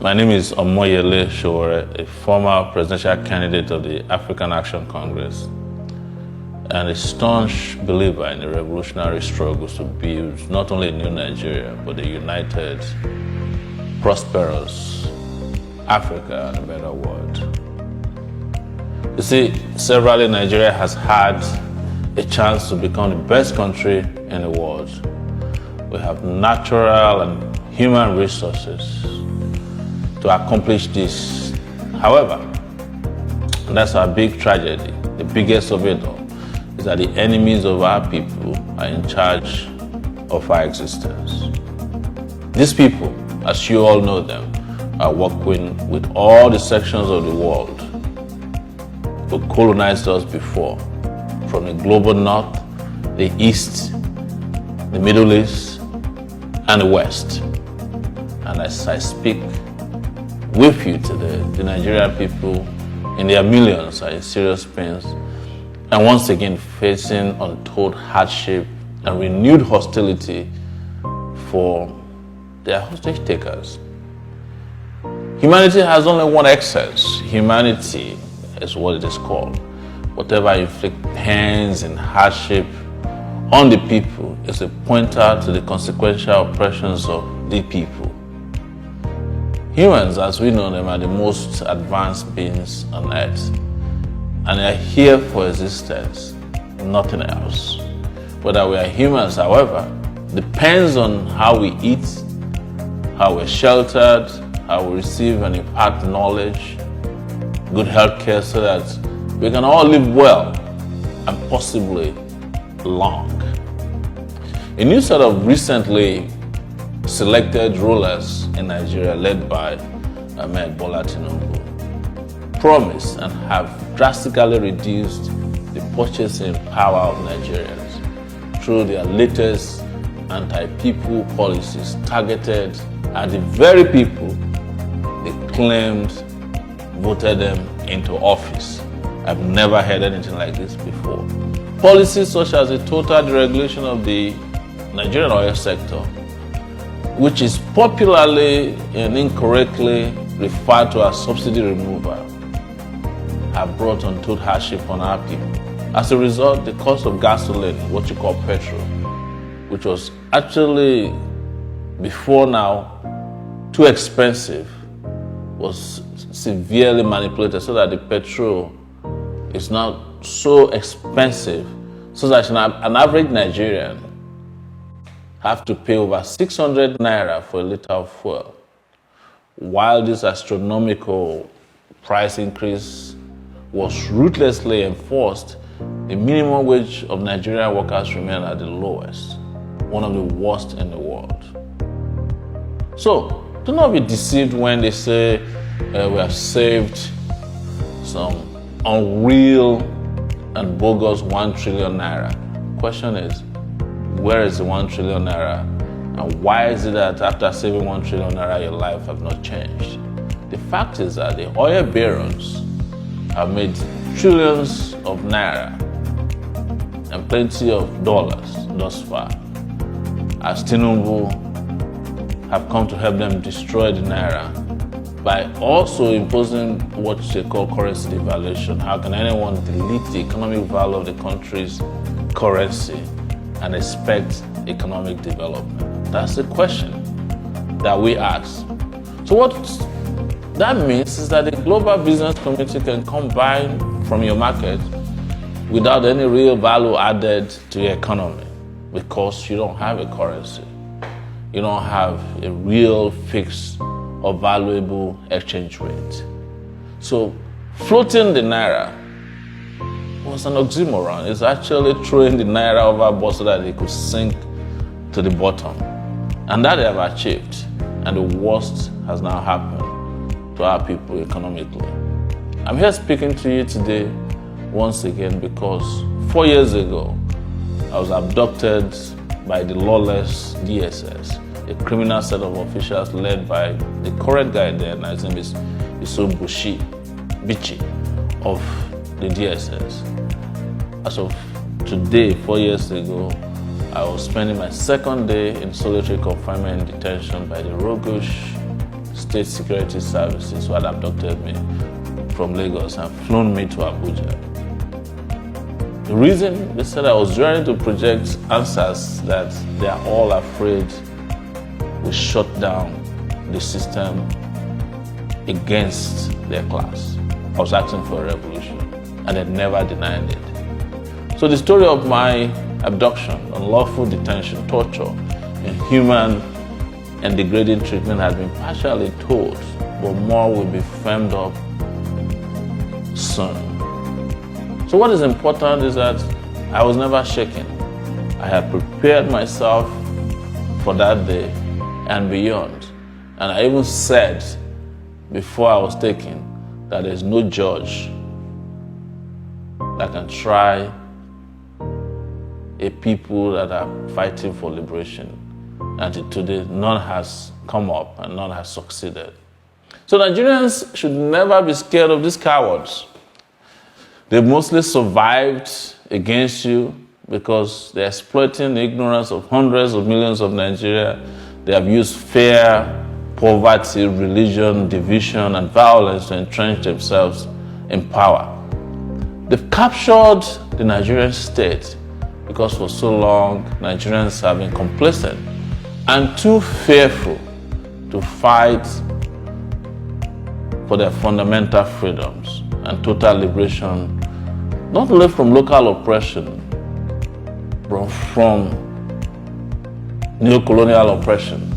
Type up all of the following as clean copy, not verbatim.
My name is Omoyele Sowore, a former presidential candidate of the African Action Congress and a staunch believer in the revolutionary struggles to build not only a new Nigeria, but a united, prosperous Africa and a better world. You see, severally Nigeria has had a chance to become the best country in the world. We have natural and human resources to accomplish this. However, that's our big tragedy. The biggest of it all is that the enemies of our people are in charge of our existence. These people, as you all know them, are working with all the sections of the world who colonized us before, from the global north, the east, the Middle East, and the west. And as I speak with you today, the Nigerian people in their millions are in serious pains and once again facing untold hardship and renewed hostility for their hostage takers. Humanity has only one excess. Humanity is what it is called. Whatever inflict pains and hardship on the people is a pointer to the consequential oppressions of the people. Humans, as we know them, are the most advanced beings on earth, and they are here for existence, nothing else. Whether we are humans, however, depends on how we eat, how we're sheltered, how we receive and impart knowledge, good health care, so that we can all live well and possibly long. A new set of recently selected rulers in Nigeria, led by Ahmed Bola Tinubu, promise and have drastically reduced the purchasing power of Nigerians through their latest anti-people policies targeted at the very people they claimed voted them into office. I've never heard anything like this before. Policies such as the total deregulation of the Nigerian oil sector, which is popularly and incorrectly referred to as subsidy removal, have brought untold hardship on our people. As a result, the cost of gasoline, what you call petrol, which was actually before now too expensive, was severely manipulated so that the petrol is now so expensive so that an average Nigerian have to pay over 600 naira for a liter of fuel. While this astronomical price increase was ruthlessly enforced, the minimum wage of Nigerian workers remained at the lowest, one of the worst in the world. So, do not be deceived when they say we have saved some unreal and bogus 1 trillion naira. Question is, where is the 1 trillion naira? And why is it that after saving 1 trillion naira, your life have not changed? The fact is that the oil barons have made trillions of naira and plenty of dollars thus far, as Tinubu have come to help them destroy the naira by also imposing what they call currency devaluation. How can anyone delete the economic value of the country's currency and expect economic development? That's the question that we ask. So what that means is that the global business community can come buy from your market without any real value added to your economy because you don't have a currency. You don't have a real fixed or valuable exchange rate. So floating the naira was an oxymoron. It's actually throwing the naira overboard so that it could sink to the bottom. And that they have achieved. And the worst has now happened to our people economically. I'm here speaking to you today once again because 4 years ago, I was abducted by the lawless DSS, a criminal set of officials led by the current guy there, and his name is Bichi of the DSS. As of today, 4 years ago, I was spending my second day in solitary confinement and detention by the roguish state security services who had abducted me from Lagos and flown me to Abuja. The reason, they said I was trying to project answers that they are all afraid will shut down the system against their class. I was asking for a revolution, and they never denied it. So the story of my abduction, unlawful detention, torture, inhuman and degrading treatment has been partially told, but more will be firmed up soon. So what is important is that I was never shaken. I had prepared myself for that day and beyond. And I even said before I was taken that there's no judge that can try a people that are fighting for liberation. Until today, none has come up and none has succeeded. So Nigerians should never be scared of these cowards. They've mostly survived against you because they're exploiting the ignorance of hundreds of millions of Nigeria. They have used fear, poverty, religion, division, and violence to entrench themselves in power. They've captured the Nigerian state because for so long, Nigerians have been complacent and too fearful to fight for their fundamental freedoms and total liberation, not only from local oppression, but from neo-colonial oppression.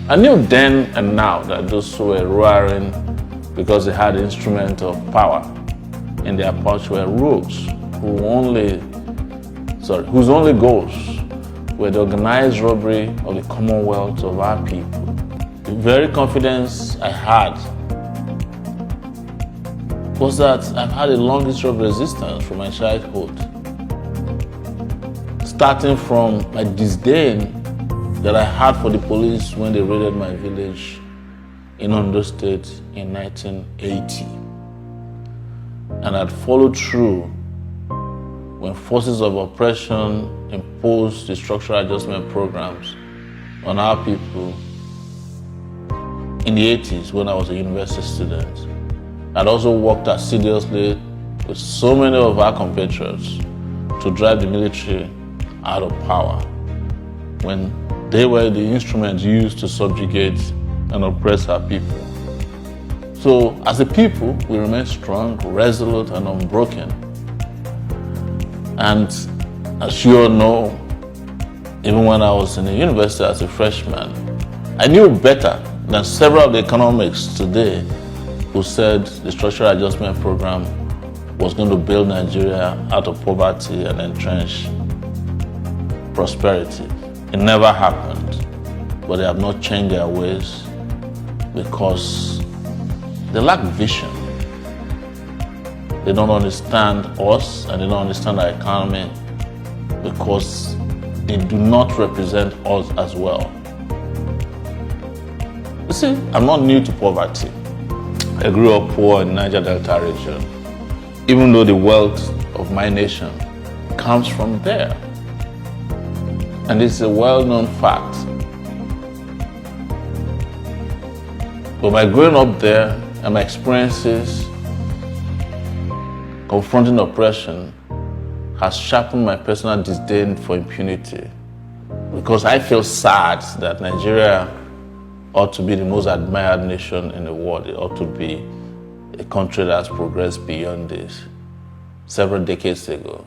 I knew then and now that those who were roaring because they had instrument of power in their pouch were rogues whose only goals were the organized robbery of the commonwealth of our people. The very confidence I had was that I've had a long history of resistance from my childhood, starting from my disdain that I had for the police when they raided my village in Ondo State in 1980. And I'd followed through when forces of oppression imposed the structural adjustment programs on our people in the 80s when I was a university student. I'd also worked assiduously with so many of our compatriots to drive the military out of power when they were the instruments used to subjugate and oppress our people. So as a people, we remain strong, resolute, and unbroken. And as you all know, even when I was in the university as a freshman, I knew better than several of the economics today who said the structural adjustment program was going to build Nigeria out of poverty and entrench prosperity. It never happened, but they have not changed their ways because they lack vision. They don't understand us and they don't understand our economy because they do not represent us as well. You see, I'm not new to poverty. I grew up poor in Niger Delta region, even though the wealth of my nation comes from there. And it's a well-known fact. But by growing up there and my experiences confronting oppression has sharpened my personal disdain for impunity, because I feel sad that Nigeria ought to be the most admired nation in the world. It ought to be a country that has progressed beyond this several decades ago.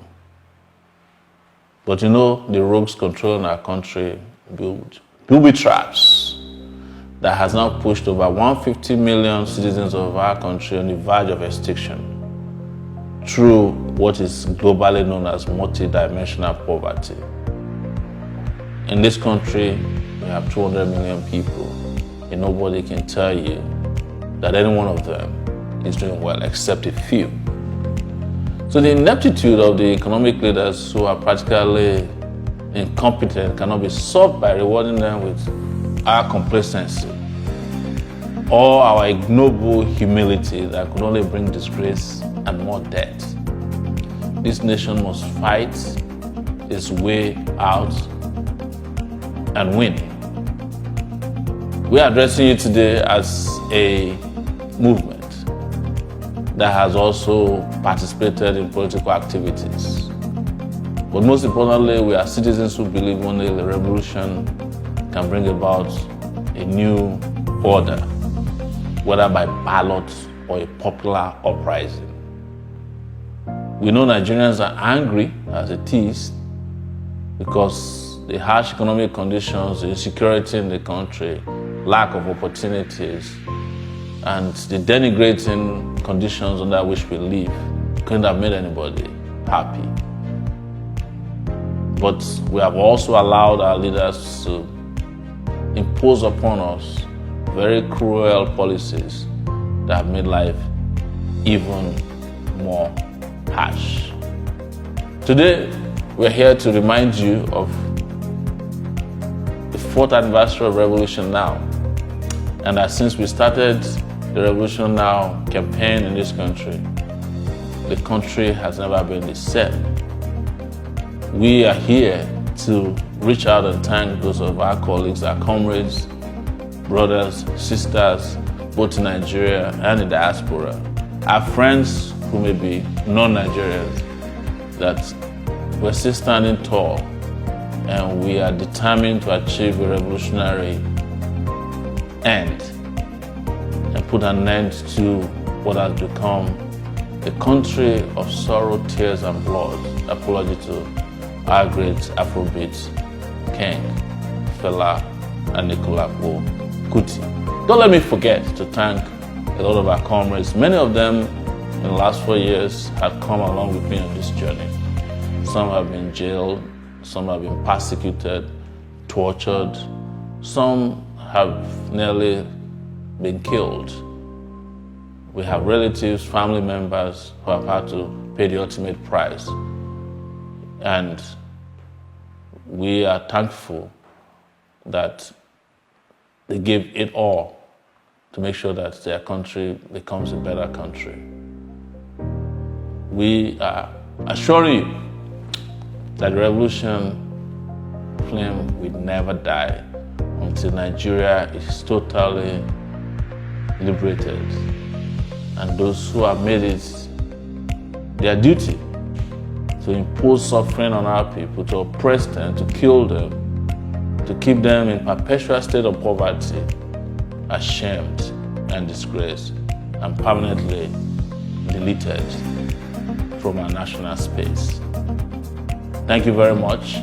But you know, the rogues controlling our country build booby traps that has now pushed over 150 million citizens of our country on the verge of extinction through what is globally known as multidimensional poverty. In this country, we have 200 million people, and nobody can tell you that any one of them is doing well, except a few. So the ineptitude of the economic leaders who are practically incompetent cannot be solved by rewarding them with our complacency or our ignoble humility that could only bring disgrace and more debt. This nation must fight its way out and win. We are addressing you today as a movement that has also participated in political activities. But most importantly, we are citizens who believe only a revolution can bring about a new order, whether by ballot or a popular uprising. We know Nigerians are angry as it is because the harsh economic conditions, the insecurity in the country, lack of opportunities, and the denigrating conditions under which we live couldn't have made anybody happy. But we have also allowed our leaders to impose upon us very cruel policies that have made life even more harsh. Today, we're here to remind you of the 4th anniversary of Revolution Now, and that since we started the Revolution Now campaign in this country, the country has never been the same. We are here to reach out and thank those of our colleagues, our comrades, brothers, sisters, both in Nigeria and in the diaspora, our friends who may be non-Nigerians, that we're still standing tall and we are determined to achieve a revolutionary end and put an end to what has become a country of sorrow, tears, and blood. Apology to our great Afrobeat king, Fela and Nicola Kuti. Don't let me forget to thank a lot of our comrades. Many of them in the last 4 years have come along with me on this journey. Some have been jailed, some have been persecuted, tortured, some have nearly been killed. We have relatives, family members who have had to pay the ultimate price. And we are thankful that they gave it all to make sure that their country becomes a better country. We are assuring you that the revolution flame will never die until Nigeria is totally liberated. And those who have made it their duty to impose suffering on our people, to oppress them, to kill them, to keep them in perpetual state of poverty, ashamed and disgraced, and permanently deleted from our national space. Thank you very much.